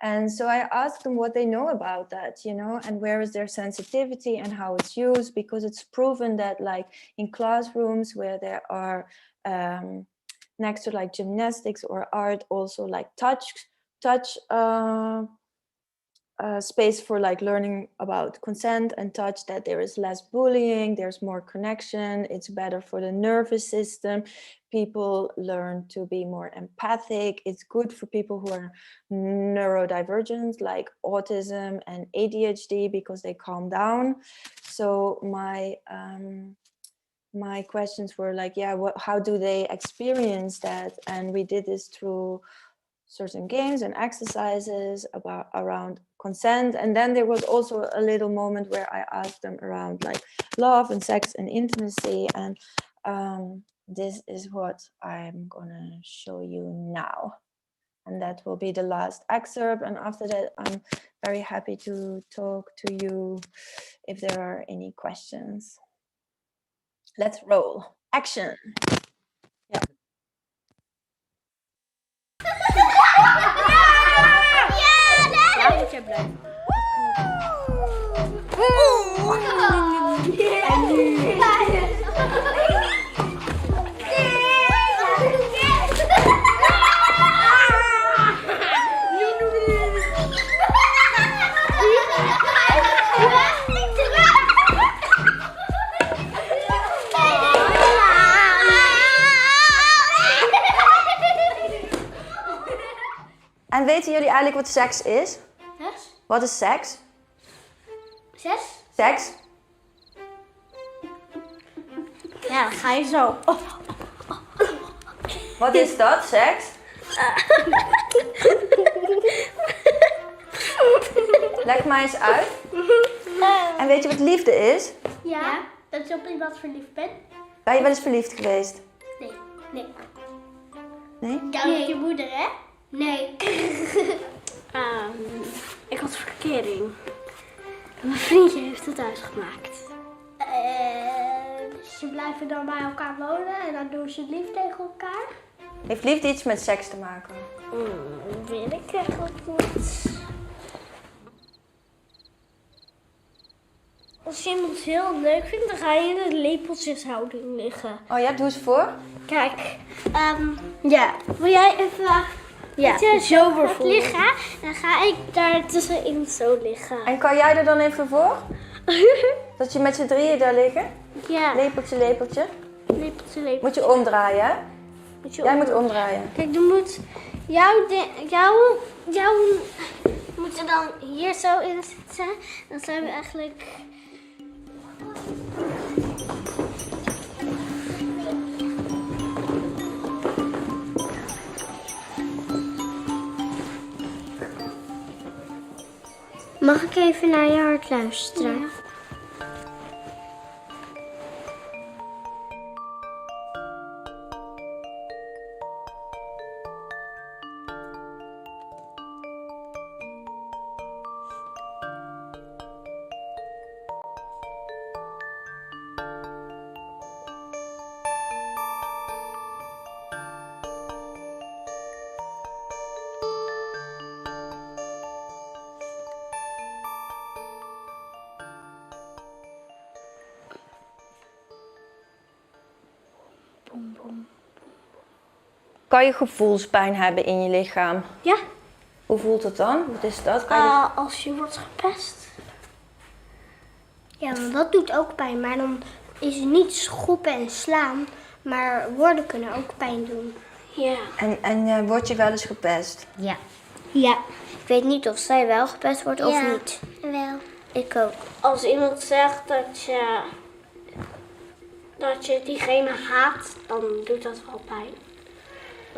And so I asked them what they know about that, you know, and where is their sensitivity and how it's used, because it's proven that like in classrooms where there are next to like gymnastics or art, also like touch space for like learning about consent and touch, that there is less bullying, there's more connection, it's better for the nervous system, people learn to be more empathic, it's good for people who are neurodivergent like autism and ADHD because they calm down. So my questions were like, yeah, how do they experience that? And we did this through certain games and exercises around consent. And then there was also a little moment where I asked them around like love and sex and intimacy. And this is what I'm gonna show you now. And that will be the last excerpt. And after that, I'm very happy to talk to you if there are any questions. Let's roll. Action. Yeah. Ja, moet jij blijven. En nu. En weten jullie eigenlijk wat seks is? Seks? Wat is seks? Seks? Ja, dan ga je zo. Wat is dat, seks? Leg maar eens uit. En weet je wat liefde is? Ja, dat je op iemand verliefd bent. Ben je wel eens verliefd geweest? Nee. Nee? Ja, met je moeder, hè? Nee. Ik had verkering. Mijn vriendje heeft het uitgemaakt. Ze blijven dan bij elkaar wonen en dan doen ze lief tegen elkaar. Heeft liefde iets met seks te maken? Weet ik eigenlijk niet. Als je iemand heel leuk vindt, dan ga je in een lepeltjeshouding liggen. Oh ja, doe eens voor. Kijk, ja. Wil jij even... Ja, zo bijvoorbeeld liggen, dan ga ik daar tussenin zo liggen. En kan jij er dan even voor? Dat je met z'n drieën daar liggen? Ja. Lepeltje, lepeltje. Lepeltje, lepeltje. Moet je omdraaien, hè? Jij moet omdraaien. Kijk, dan moet jou moet er dan hier zo in zitten. Dan zijn we eigenlijk... Mag ik even naar je hart luisteren? Ja. Kan je gevoelspijn hebben in je lichaam? Ja. Hoe voelt het dan? Wat is dat? Als je wordt gepest. Ja, want dat doet ook pijn. Maar dan is het niet schoppen en slaan. Maar woorden kunnen ook pijn doen. Ja. En word je wel eens gepest? Ja. Ja. Ik weet niet of zij wel gepest wordt of niet. Wel. Ik ook. Als iemand zegt dat je diegene haat, dan doet dat wel pijn.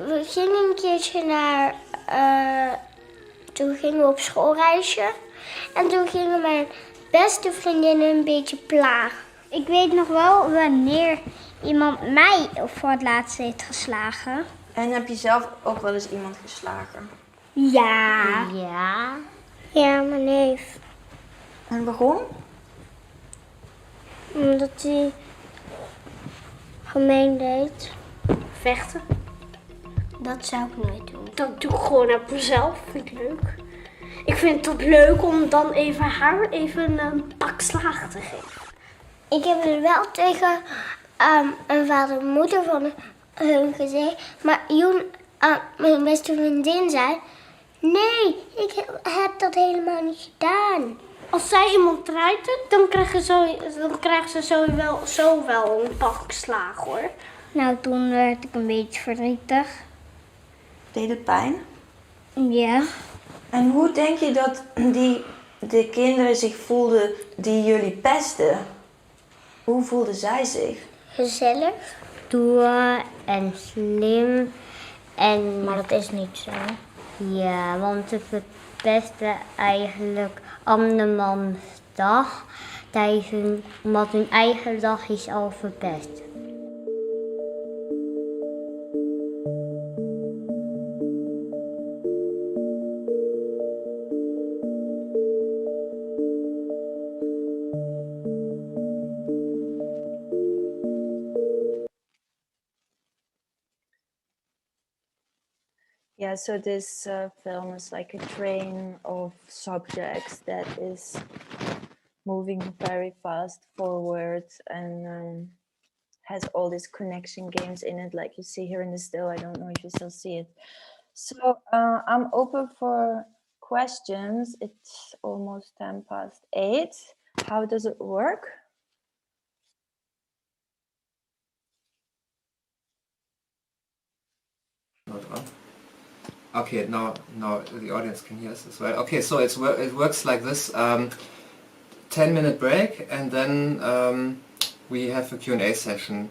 We gingen een keertje naar... toen gingen we op schoolreisje. En toen gingen mijn beste vriendinnen een beetje plagen. Ik weet nog wel wanneer iemand mij voor het laatst heeft geslagen. En heb je zelf ook wel eens iemand geslagen? Ja. Ja. Ja, mijn neef. En waarom? Omdat hij gemeen deed. Vechten. Dat zou ik nooit doen. Dat doe ik gewoon op mezelf. Vind ik leuk. Ik vind het ook leuk om dan even haar een pak slaag te geven. Ik heb het wel tegen een vader en moeder van hun gezegd. Maar mijn beste vriendin zei... Nee, ik heb dat helemaal niet gedaan. Als zij iemand treitert, dan krijgen ze zo wel een pak slaag hoor. Nou, toen werd ik een beetje verdrietig. Deed het pijn? Ja. En hoe denk je dat de kinderen zich voelden die jullie pesten? Hoe voelden zij zich? Gezellig. Stoer en slim. Maar dat is niet zo. Ja, want ze verpesten eigenlijk andermans dag. Omdat hun eigen dag is al verpest. Yeah, so this film is like a train of subjects that is moving very fast forward and has all these connection games in it, like you see here in the still. I don't know if you still see it. So I'm open for questions. It's almost 8:10. How does it work? Okay, now the audience can hear us as well. Okay, so it works like this. 10-minute break, and then we have a Q&A session.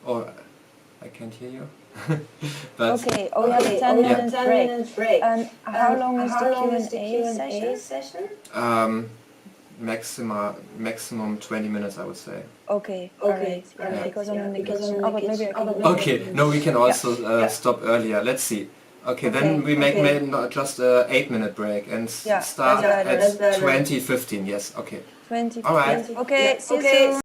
Or I can't hear you. But okay, we have a 10-minute break. And how long is the Q&A session? Maximum 20 minutes, I would say. Okay, alright. Yeah, because I'm in the kitchen. Oh, but maybe I can... Okay, no, we can also stop earlier. Let's see. Okay, then we make just a 8-minute break and start at 20:15. Yes, okay. 20:15. All right. Okay, see you soon.